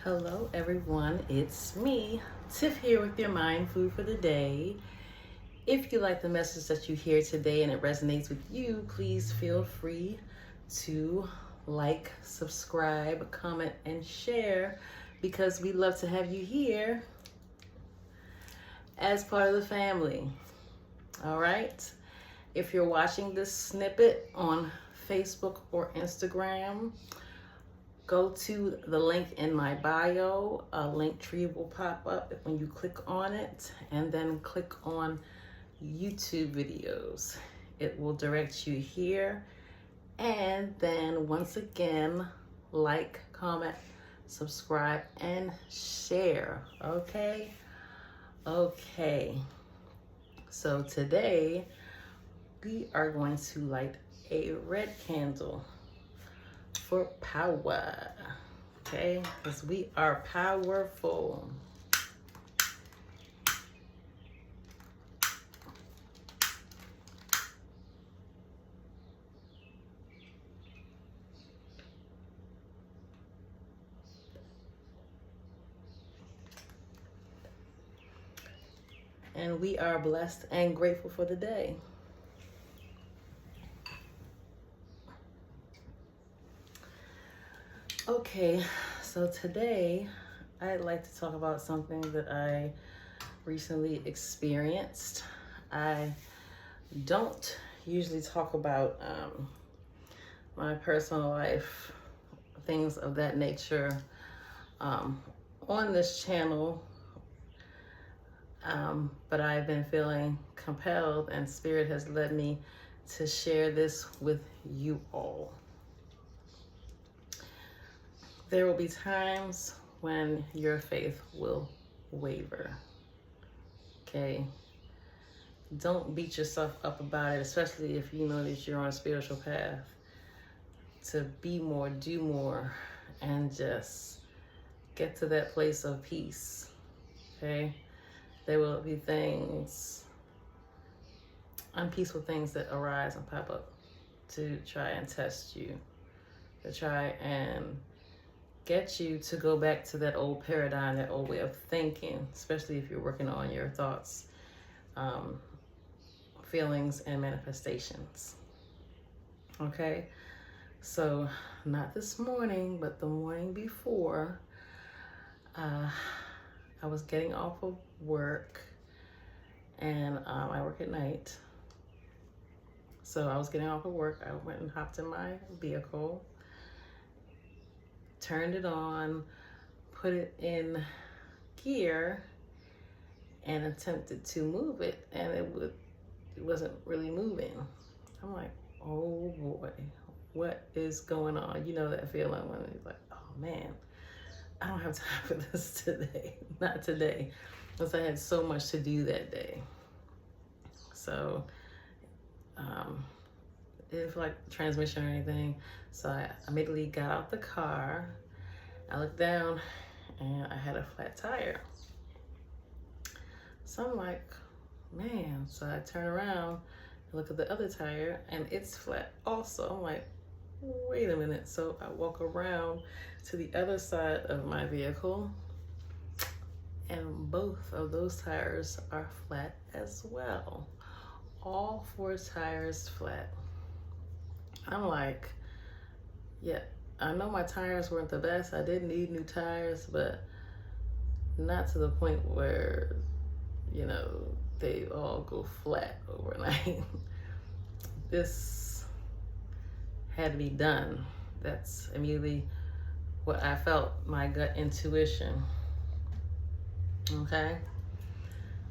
Hello, everyone. It's me, Tiff, here with your mind food for the day. If you like the message that you hear today and it resonates with you, please feel free to like, subscribe, comment, and share because we love to have you here as part of the family. All right. If you're watching this snippet on Facebook or Instagram, go to the link in my bio. A link tree will pop up when you click on it, and then click on YouTube videos. It will direct you here. And then once again, like, comment, subscribe, and share. Okay? Okay. So today, we are going to light a red candle for power, okay? Because we are powerful. And we are blessed and grateful for the day. Okay, so today I'd like to talk about something that I recently experienced. I don't usually talk about my personal life, things of that nature on this channel, but I've been feeling compelled and Spirit has led me to share this with you all. There will be times when your faith will waver, okay? Don't beat yourself up about it, especially if you know that you're on a spiritual path, to be more, do more, and just get to that place of peace, okay? There will be things, unpeaceful things that arise and pop up to try and test you, to try and get you to go back to that old paradigm, that old way of thinking, especially if you're working on your thoughts, feelings, and manifestations. Okay? So, not this morning, but the morning before, I was getting off of work, and I work at night. So I was getting off of work. I went and hopped in my vehicle, turned it on, put it in gear, and attempted to move it, and it wasn't really moving. I'm like, oh boy, what is going on? You know that feeling when you're like, oh man, I don't have time for this today. Not today, because I had so much to do that day. So it didn't feel like transmission or anything. So I immediately got out the car. I looked down and I had a flat tire. So I'm like, man. So I turn around and look at the other tire and it's flat also. I'm like, wait a minute. So I walk around to the other side of my vehicle and both of those tires are flat as well. All four tires flat. I'm like, yeah, I know my tires weren't the best. I did need new tires, but not to the point where, you know, they all go flat overnight. This had to be done. That's immediately what I felt, my gut intuition. Okay?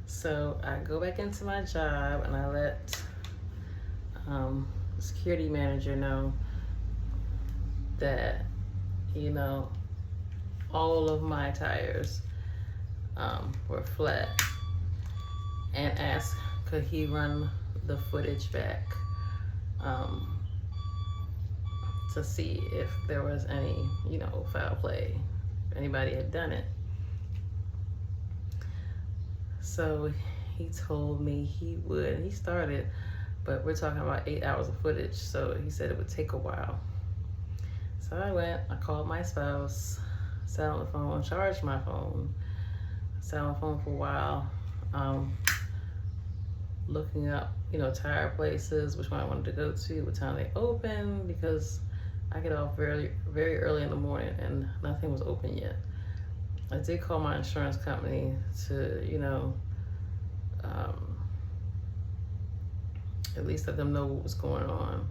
So I go back into my job and I let the security manager know that, you know, all of my tires were flat, and asked could he run the footage back to see if there was any, you know, foul play, if anybody had done it. So he told me he would. He started, but we're talking about 8 hours of footage, so he said it would take a while. So I went, I called my spouse, sat on the phone, charged my phone, sat on the phone for a while, looking up, tire places, which one I wanted to go to, what time they open, because I get off very, very early in the morning and nothing was open yet. I did call my insurance company to, at least let them know what was going on.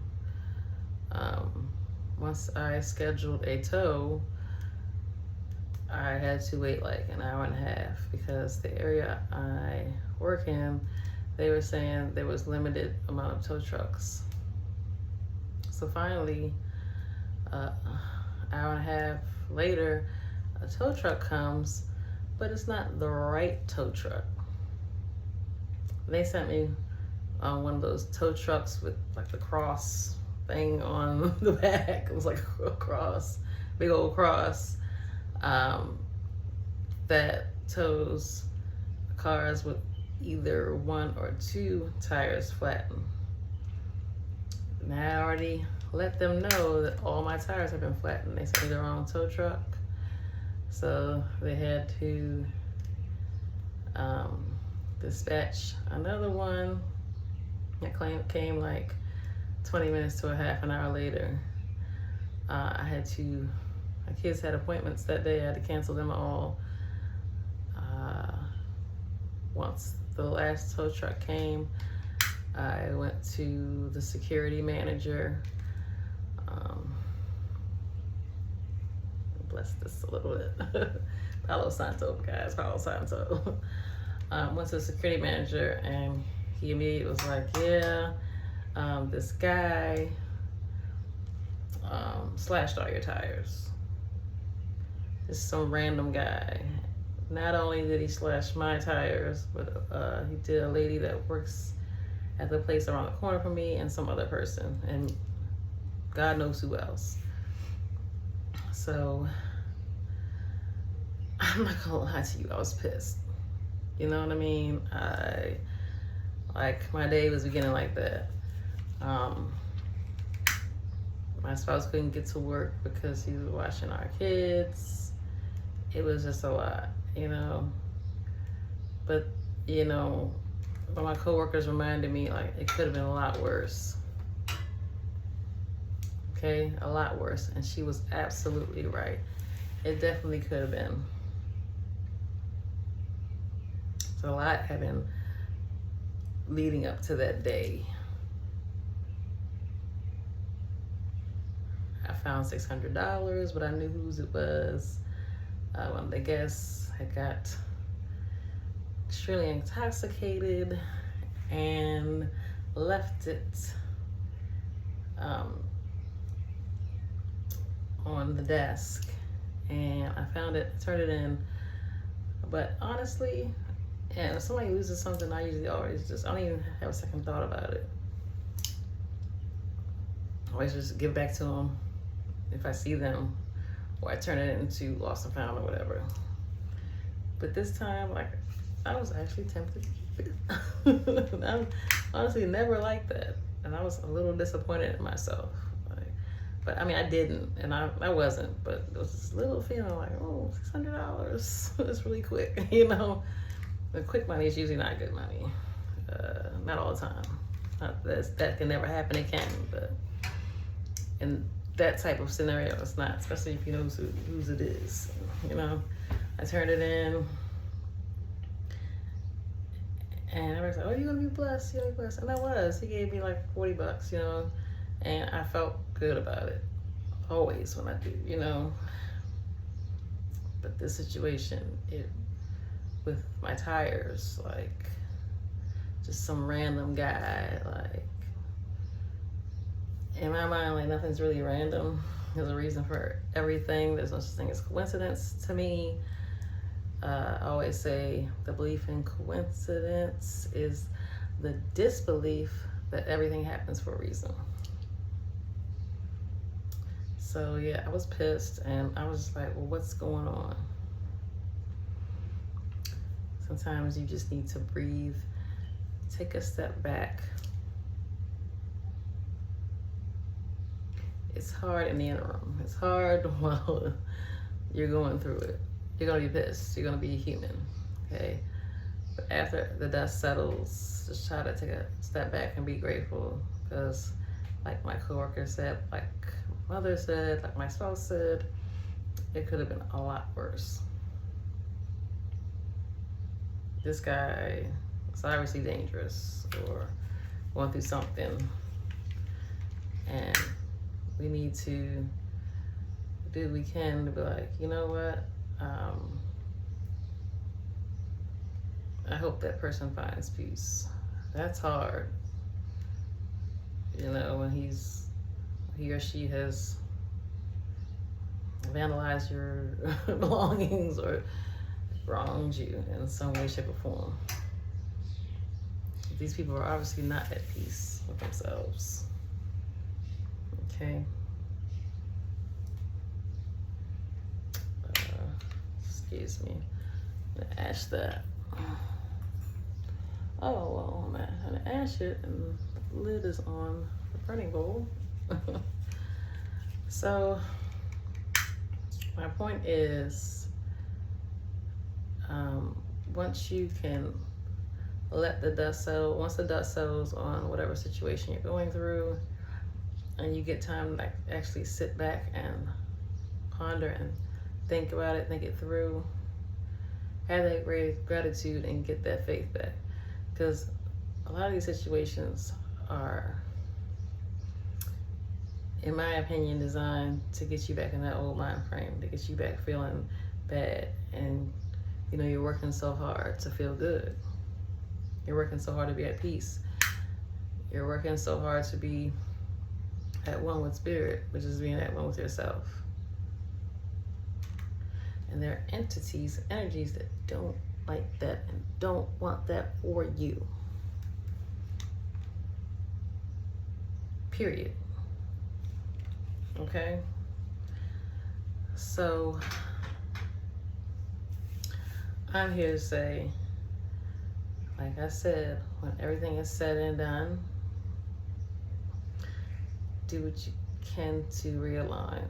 Once I scheduled a tow, I had to wait like an hour and a half because the area I work in, they were saying there was limited amount of tow trucks. So finally, hour and a half later, a tow truck comes, but it's not the right tow truck. They sent me on one of those tow trucks with like the cross thing on the back. It was like a cross, big old cross, that tows cars with either one or two tires flattened. And I already let them know that all my tires have been flattened. They sent me the wrong tow truck. So they had to dispatch another one that came like 20 minutes to a half an hour later. My kids had appointments that day. I had to cancel them all. Once the last tow truck came, I went to the security manager. Bless this a little bit. Palo Santo, guys, Palo Santo. Went to the security manager and he immediately was like, yeah, this guy slashed all your tires. Just some random guy. Not only did he slash my tires, but he did a lady that works at the place around the corner from me and some other person, and God knows who else. So I'm not gonna lie to you, I was pissed. You know what I mean? My day was beginning like that. My spouse couldn't get to work because he was watching our kids. It was just a lot, But, my coworkers reminded me, like, it could have been a lot worse. Okay? A lot worse. And she was absolutely right. It definitely could have been. So a lot had been leading up to that day. I found $600, but I knew whose it was. One of the guests had got extremely intoxicated and left it on the desk, and I found it, turned it in. But honestly, if somebody loses something, I usually always I don't even have a second thought about it. I always just give it back to them if I see them, or I turn it into lost and found or whatever. But this time, I was actually tempted to keep it. I honestly never liked that, and I was a little disappointed in myself. But I didn't, and I wasn't, but it was this little feeling like, oh, $600, it's really quick, The quick money is usually not good money, not all the time. Not that can never happen, it can, but in that type of scenario, it's not, especially if you know whose it is, I turned it in, and everybody's like, oh, you're gonna be blessed, and I was. He gave me like $40, and I felt good about it, always when I do, But this situation, with my tires, just some random guy, in my mind, nothing's really random. There's a reason for everything. There's no such thing as coincidence to me. I always say the belief in coincidence is the disbelief that everything happens for a reason. So yeah, I was pissed, and I was just like, well, what's going on? Sometimes you just need to breathe, take a step back. It's hard in the interim. It's hard while you're going through it. You're gonna be pissed. You're gonna be human. Okay. But after the dust settles, just try to take a step back and be grateful, because like my coworker said, like my mother said, like my spouse said, it could have been a lot worse. This guy is obviously dangerous or going through something, and we need to do what we can to be like, you know what, I hope that person finds peace. That's hard, you know, when he or she has vandalized your belongings or wronged you in some way, shape, or form. These people are obviously not at peace with themselves. Okay. Excuse me. I'm gonna ash that. Oh, well, I'm gonna ash it, and the lid is on the burning bowl. So, my point is, once you can let the dust settle, once the dust settles on whatever situation you're going through, and you get time to like actually sit back and ponder and think about it, think it through, have that great gratitude and get that faith back. Because a lot of these situations are, in my opinion, designed to get you back in that old mind frame, to get you back feeling bad. And you know, you're working so hard to feel good. You're working so hard to be at peace. You're working so hard to be at one with spirit, which is being at one with yourself. And there are entities, energies that don't like that and don't want that for you. Period. Okay? So, I'm here to say, like I said, when everything is said and done, do what you can to realign.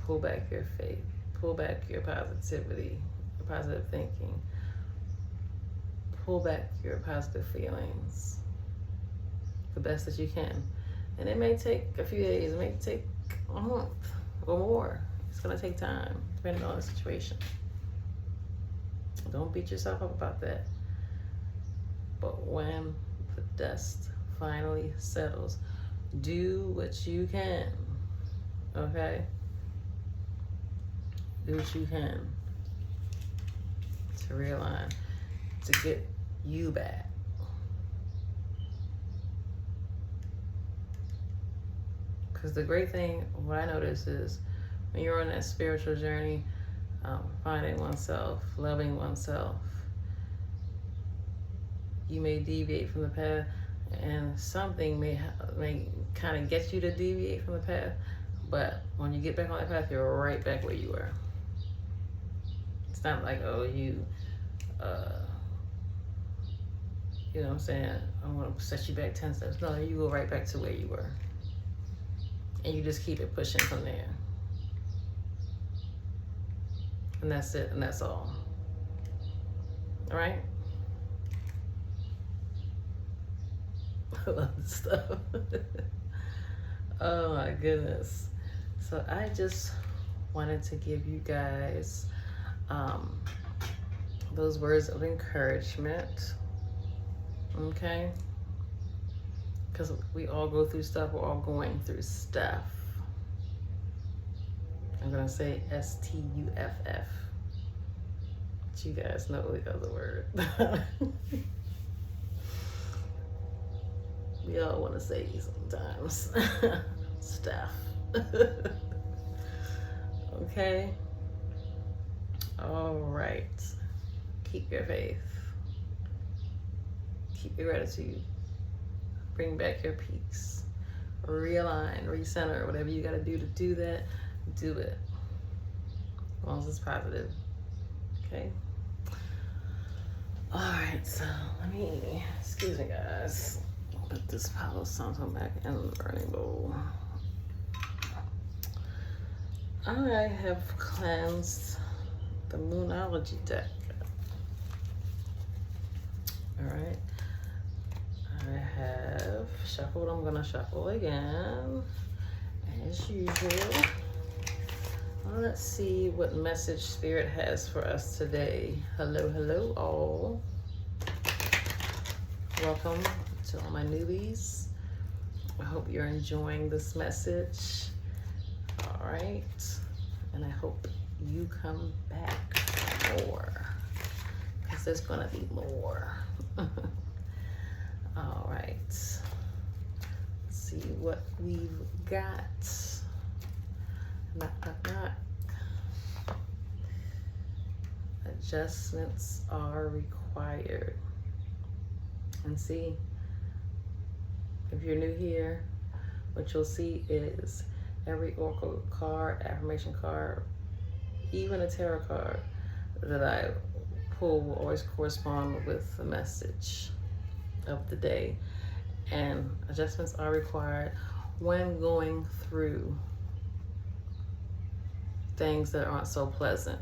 Pull back your faith. Pull back your positivity, your positive thinking. Pull back your positive feelings the best that you can. And it may take a few days, it may take a month or more. It's gonna take time, depending on the situation. Don't beat yourself up about that. But when the dust finally settles, do what you can, okay? Do what you can to realign, to get you back. Because the great thing, what I notice is, when you're on that spiritual journey, finding oneself, loving oneself, you may deviate from the path, and something may kind of get you to deviate from the path, but when you get back on that path, you're right back where you were. It's not like, oh, you know what I'm saying, I'm gonna set you back 10 steps. No, you go right back to where you were. And you just keep it pushing from there. And that's it, and that's all. All right? I love this stuff. Oh my goodness. So I just wanted to give you guys those words of encouragement. Okay? Because we all go through stuff. We're all going through stuff. I'm going to say S-T-U-F-F. But you guys know the other word. We all want to say sometimes. Stuff. Okay? All right. Keep your faith. Keep your gratitude. Bring back your peace. Realign, recenter, whatever you got to do that, do it. As long as it's positive. Okay? All right, so let me, excuse me guys, put this Palo Santo back in the burning bowl. I have cleansed the Moonology deck. All right. I have shuffled. I'm gonna shuffle again, as usual. Well, let's see what message Spirit has for us today. Hello, hello, all. Welcome to all my newbies. I hope you're enjoying this message. All right. And I hope you come back for more, because there's gonna be more. All right. Let's see what we've got. Knock, knock, knock. Adjustments are required. And see, if you're new here, what you'll see is every oracle card, affirmation card, even a tarot card that I pull will always correspond with the message of the day. And adjustments are required when going through things that aren't so pleasant.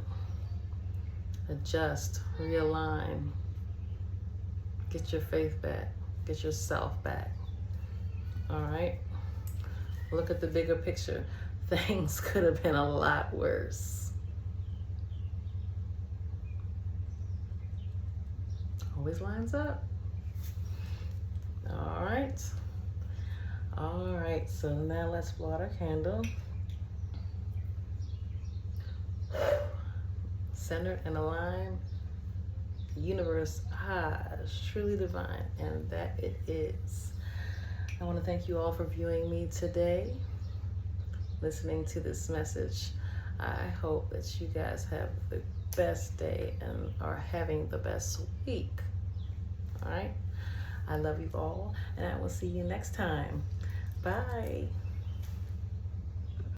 Adjust, realign, get your faith back, get yourself back. All right? Look at the bigger picture. Things could have been a lot worse. Always lines up. All right. All right, so now let's blow out our candle. Centered and aligned. Universe, is truly divine, and that it is. I want to thank you all for viewing me today, listening to this message. I hope that you guys have the best day and are having the best week. All right? I love you all, and I will see you next time. Bye.